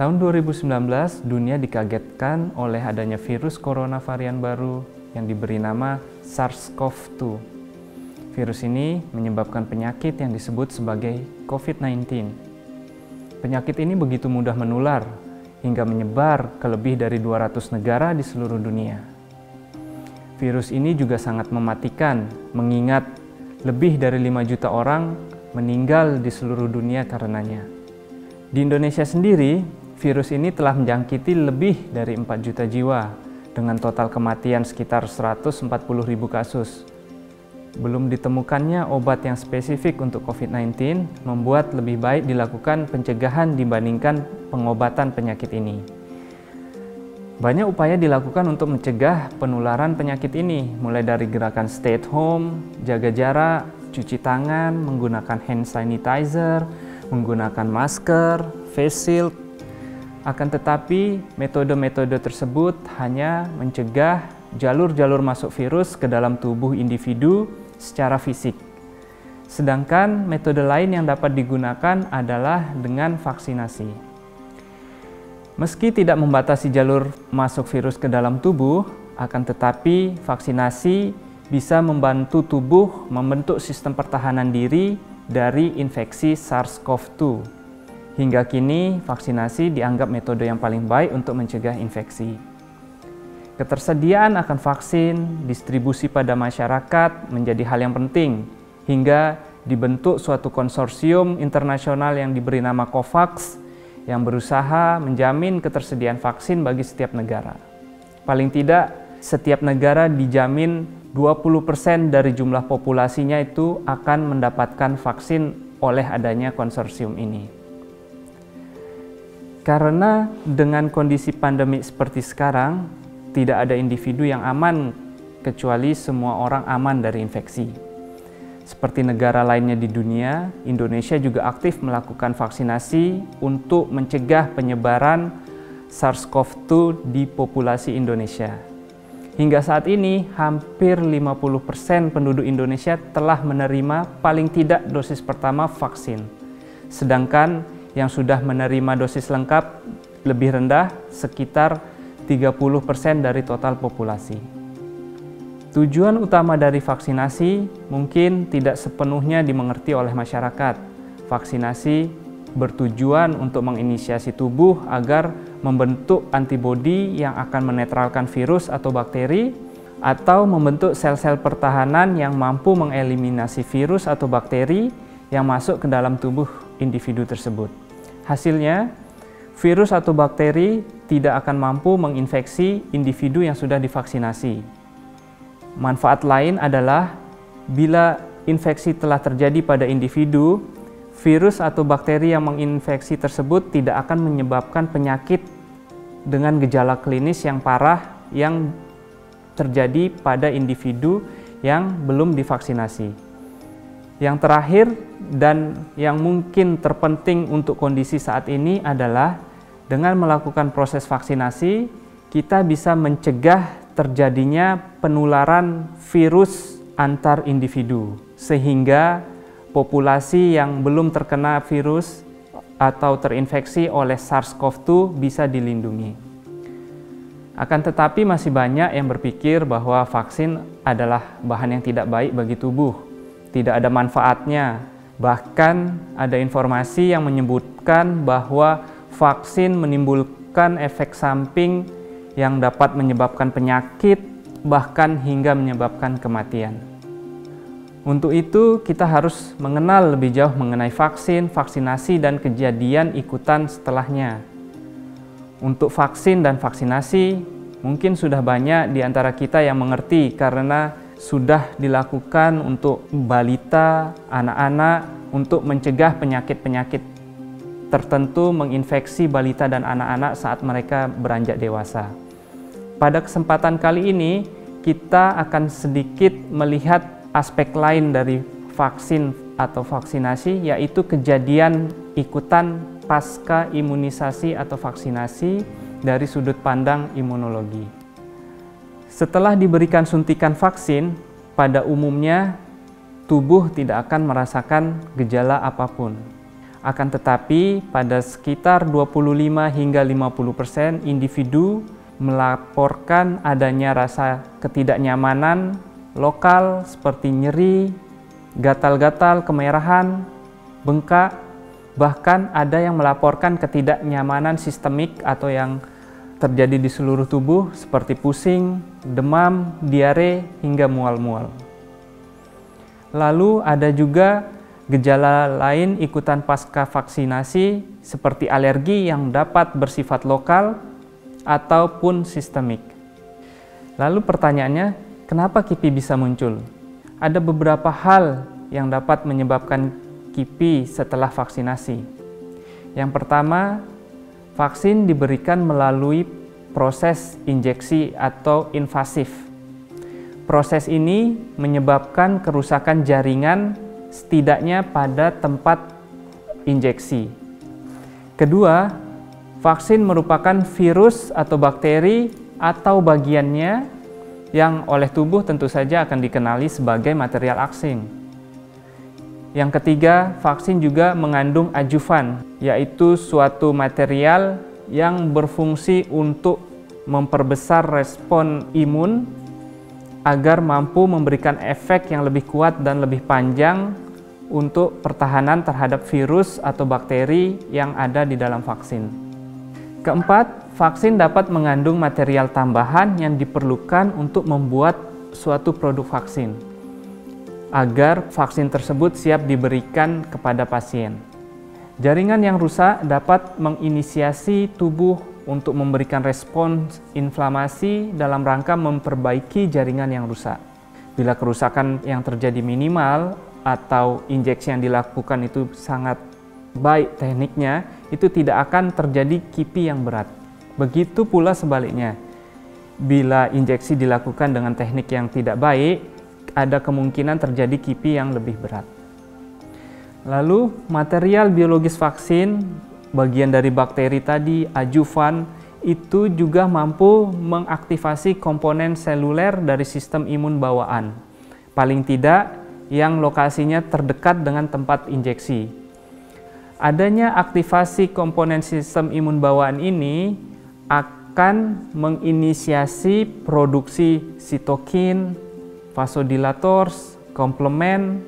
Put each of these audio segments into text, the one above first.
Tahun 2019, dunia dikagetkan oleh adanya virus corona varian baru yang diberi nama SARS-CoV-2. Virus ini menyebabkan penyakit yang disebut sebagai COVID-19. Penyakit ini begitu mudah menular hingga menyebar ke lebih dari 200 negara di seluruh dunia. Virus ini juga sangat mematikan, mengingat lebih dari 5 juta orang meninggal di seluruh dunia karenanya. Di Indonesia sendiri, virus ini telah menjangkiti lebih dari 4 juta jiwa dengan total kematian sekitar 140.000 kasus. Belum ditemukannya obat yang spesifik untuk COVID-19 membuat lebih baik dilakukan pencegahan dibandingkan pengobatan penyakit ini. Banyak upaya dilakukan untuk mencegah penularan penyakit ini, mulai dari gerakan stay at home, jaga jarak, cuci tangan, menggunakan hand sanitizer, menggunakan masker, face shield. Akan tetapi, metode-metode tersebut hanya mencegah jalur-jalur masuk virus ke dalam tubuh individu secara fisik. Sedangkan metode lain yang dapat digunakan adalah dengan vaksinasi. Meski tidak membatasi jalur masuk virus ke dalam tubuh, akan tetapi vaksinasi bisa membantu tubuh membentuk sistem pertahanan diri dari infeksi SARS-CoV-2. Hingga kini, vaksinasi dianggap metode yang paling baik untuk mencegah infeksi. Ketersediaan akan vaksin, distribusi pada masyarakat menjadi hal yang penting, hingga dibentuk suatu konsorsium internasional yang diberi nama COVAX, yang berusaha menjamin ketersediaan vaksin bagi setiap negara. Paling tidak, setiap negara dijamin 20% dari jumlah populasinya itu akan mendapatkan vaksin oleh adanya konsorsium ini. Karena dengan kondisi pandemi seperti sekarang, tidak ada individu yang aman kecuali semua orang aman dari infeksi. Seperti negara lainnya di dunia, Indonesia juga aktif melakukan vaksinasi untuk mencegah penyebaran SARS-CoV-2 di populasi Indonesia. Hingga saat ini, hampir 50% penduduk Indonesia telah menerima paling tidak dosis pertama vaksin. Sedangkan yang sudah menerima dosis lengkap lebih rendah, sekitar 30% dari total populasi. Tujuan utama dari vaksinasi mungkin tidak sepenuhnya dimengerti oleh masyarakat. Vaksinasi bertujuan untuk menginisiasi tubuh agar membentuk antibodi yang akan menetralkan virus atau bakteri, atau membentuk sel-sel pertahanan yang mampu mengeliminasi virus atau bakteri yang masuk ke dalam tubuh individu tersebut. Hasilnya, virus atau bakteri tidak akan mampu menginfeksi individu yang sudah divaksinasi. Manfaat lain adalah bila infeksi telah terjadi pada individu, virus atau bakteri yang menginfeksi tersebut tidak akan menyebabkan penyakit dengan gejala klinis yang parah yang terjadi pada individu yang belum divaksinasi. Yang terakhir dan yang mungkin terpenting untuk kondisi saat ini adalah dengan melakukan proses vaksinasi, kita bisa mencegah terjadinya penularan virus antar individu, sehingga populasi yang belum terkena virus atau terinfeksi oleh SARS-CoV-2 bisa dilindungi. Akan tetapi masih banyak yang berpikir bahwa vaksin adalah bahan yang tidak baik bagi tubuh. Tidak ada manfaatnya. Bahkan ada informasi yang menyebutkan bahwa vaksin menimbulkan efek samping yang dapat menyebabkan penyakit, bahkan hingga menyebabkan kematian. Untuk itu, kita harus mengenal lebih jauh mengenai vaksin, vaksinasi, dan kejadian ikutan setelahnya. Untuk vaksin dan vaksinasi, mungkin sudah banyak di antara kita yang mengerti karena sudah dilakukan untuk balita, anak-anak, untuk mencegah penyakit-penyakit tertentu menginfeksi balita dan anak-anak saat mereka beranjak dewasa. Pada kesempatan kali ini, kita akan sedikit melihat aspek lain dari vaksin atau vaksinasi, yaitu kejadian ikutan pasca imunisasi atau vaksinasi dari sudut pandang imunologi. Setelah diberikan suntikan vaksin, pada umumnya tubuh tidak akan merasakan gejala apapun. Akan tetapi, pada sekitar 25 hingga 50% individu melaporkan adanya rasa ketidaknyamanan lokal seperti nyeri, gatal-gatal, kemerahan, bengkak, bahkan ada yang melaporkan ketidaknyamanan sistemik atau yang terjadi di seluruh tubuh seperti pusing, demam, diare, hingga mual-mual. Lalu ada juga gejala lain ikutan pasca vaksinasi seperti alergi yang dapat bersifat lokal ataupun sistemik. Lalu pertanyaannya, kenapa KIPI bisa muncul? Ada beberapa hal yang dapat menyebabkan KIPI setelah vaksinasi. Yang pertama, vaksin diberikan melalui proses injeksi atau invasif. Proses ini menyebabkan kerusakan jaringan setidaknya pada tempat injeksi. Kedua, vaksin merupakan virus atau bakteri atau bagiannya yang oleh tubuh tentu saja akan dikenali sebagai material asing. Yang ketiga, vaksin juga mengandung adjuvan, yaitu suatu material yang berfungsi untuk memperbesar respon imun agar mampu memberikan efek yang lebih kuat dan lebih panjang untuk pertahanan terhadap virus atau bakteri yang ada di dalam vaksin. Keempat, vaksin dapat mengandung material tambahan yang diperlukan untuk membuat suatu produk vaksin agar vaksin tersebut siap diberikan kepada pasien. Jaringan yang rusak dapat menginisiasi tubuh untuk memberikan respons inflamasi dalam rangka memperbaiki jaringan yang rusak. Bila kerusakan yang terjadi minimal atau injeksi yang dilakukan itu sangat baik tekniknya, itu tidak akan terjadi KIPI yang berat. Begitu pula sebaliknya, bila injeksi dilakukan dengan teknik yang tidak baik, ada kemungkinan terjadi KIPI yang lebih berat. Lalu, material biologis vaksin, bagian dari bakteri tadi, adjuvan, itu juga mampu mengaktifasi komponen seluler dari sistem imun bawaan. Paling tidak, yang lokasinya terdekat dengan tempat injeksi. Adanya aktivasi komponen sistem imun bawaan ini akan menginisiasi produksi sitokin, vasodilators, komplement,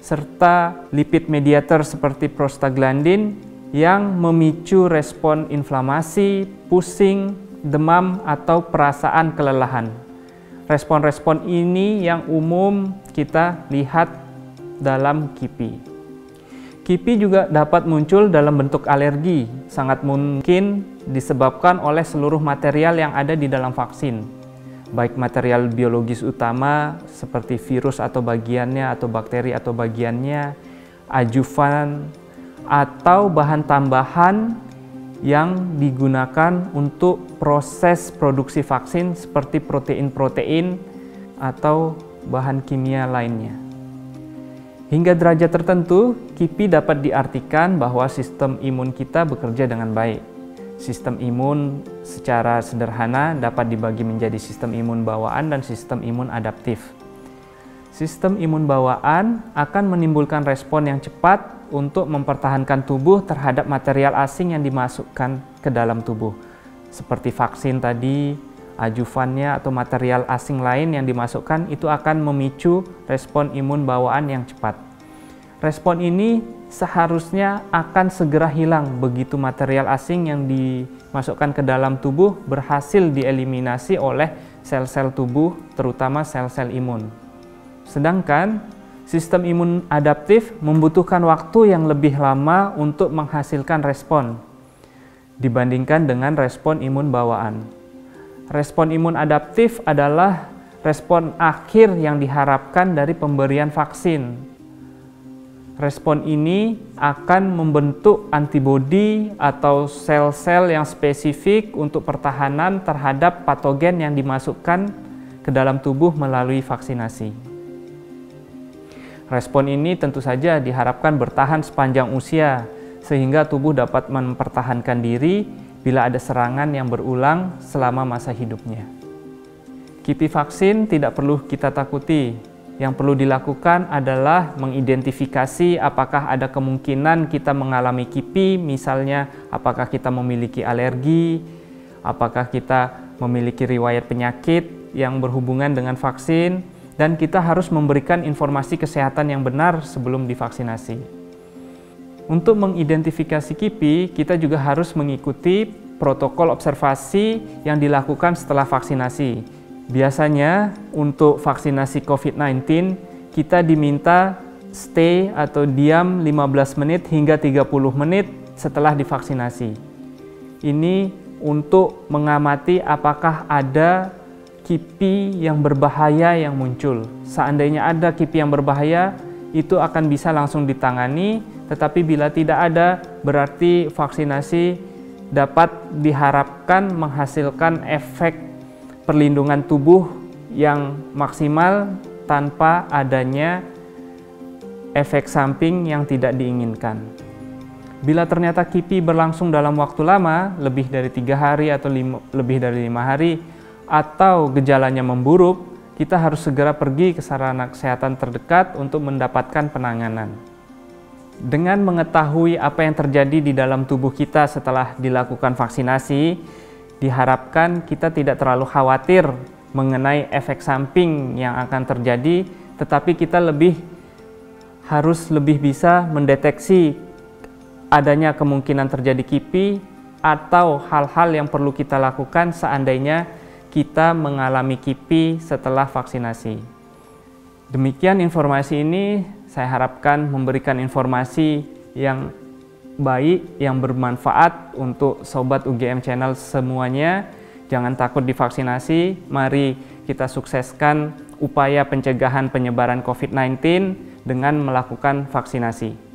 serta lipid mediator seperti prostaglandin yang memicu respon inflamasi, pusing, demam, atau perasaan kelelahan. Respon-respon ini yang umum kita lihat dalam KIPI. KIPI juga dapat muncul dalam bentuk alergi, sangat mungkin disebabkan oleh seluruh material yang ada di dalam vaksin, baik material biologis utama seperti virus atau bagiannya atau bakteri atau bagiannya, adjuvan, atau bahan tambahan yang digunakan untuk proses produksi vaksin seperti protein-protein atau bahan kimia lainnya. Hingga derajat tertentu, KIPI dapat diartikan bahwa sistem imun kita bekerja dengan baik. Sistem imun secara sederhana dapat dibagi menjadi sistem imun bawaan dan sistem imun adaptif. Sistem imun bawaan akan menimbulkan respon yang cepat untuk mempertahankan tubuh terhadap material asing yang dimasukkan ke dalam tubuh. Seperti vaksin tadi, adjuvannya atau material asing lain yang dimasukkan itu akan memicu respon imun bawaan yang cepat. Respon ini seharusnya akan segera hilang begitu material asing yang dimasukkan ke dalam tubuh berhasil dieliminasi oleh sel-sel tubuh, terutama sel-sel imun. Sedangkan sistem imun adaptif membutuhkan waktu yang lebih lama untuk menghasilkan respon dibandingkan dengan respon imun bawaan. Respon imun adaptif adalah respon akhir yang diharapkan dari pemberian vaksin. Respon ini akan membentuk antibodi atau sel-sel yang spesifik untuk pertahanan terhadap patogen yang dimasukkan ke dalam tubuh melalui vaksinasi. Respon ini tentu saja diharapkan bertahan sepanjang usia, sehingga tubuh dapat mempertahankan diri bila ada serangan yang berulang selama masa hidupnya. KIPI vaksin tidak perlu kita takuti, Yang perlu dilakukan adalah mengidentifikasi apakah ada kemungkinan kita mengalami KIPI, misalnya apakah kita memiliki alergi, apakah kita memiliki riwayat penyakit yang berhubungan dengan vaksin, dan kita harus memberikan informasi kesehatan yang benar sebelum divaksinasi. Untuk mengidentifikasi KIPI, kita juga harus mengikuti protokol observasi yang dilakukan setelah vaksinasi. Biasanya untuk vaksinasi COVID-19 kita diminta stay atau diam 15 menit hingga 30 menit setelah divaksinasi. Ini untuk mengamati apakah ada KIPI yang berbahaya yang muncul. Seandainya ada KIPI yang berbahaya, itu akan bisa langsung ditangani, tetapi bila tidak ada, berarti vaksinasi dapat diharapkan menghasilkan efek perlindungan tubuh yang maksimal tanpa adanya efek samping yang tidak diinginkan. Bila ternyata KIPI berlangsung dalam waktu lama, lebih dari 3 hari atau lebih dari 5 hari, atau gejalanya memburuk, kita harus segera pergi ke sarana kesehatan terdekat untuk mendapatkan penanganan. Dengan mengetahui apa yang terjadi di dalam tubuh kita setelah dilakukan vaksinasi, diharapkan kita tidak terlalu khawatir mengenai efek samping yang akan terjadi, tetapi kita harus lebih bisa mendeteksi adanya kemungkinan terjadi KIPI atau hal-hal yang perlu kita lakukan seandainya kita mengalami KIPI setelah vaksinasi. Demikian informasi ini, saya harapkan memberikan informasi yang baik, yang bermanfaat untuk Sobat UGM Channel semuanya. Jangan takut divaksinasi, mari kita sukseskan upaya pencegahan penyebaran COVID-19 dengan melakukan vaksinasi.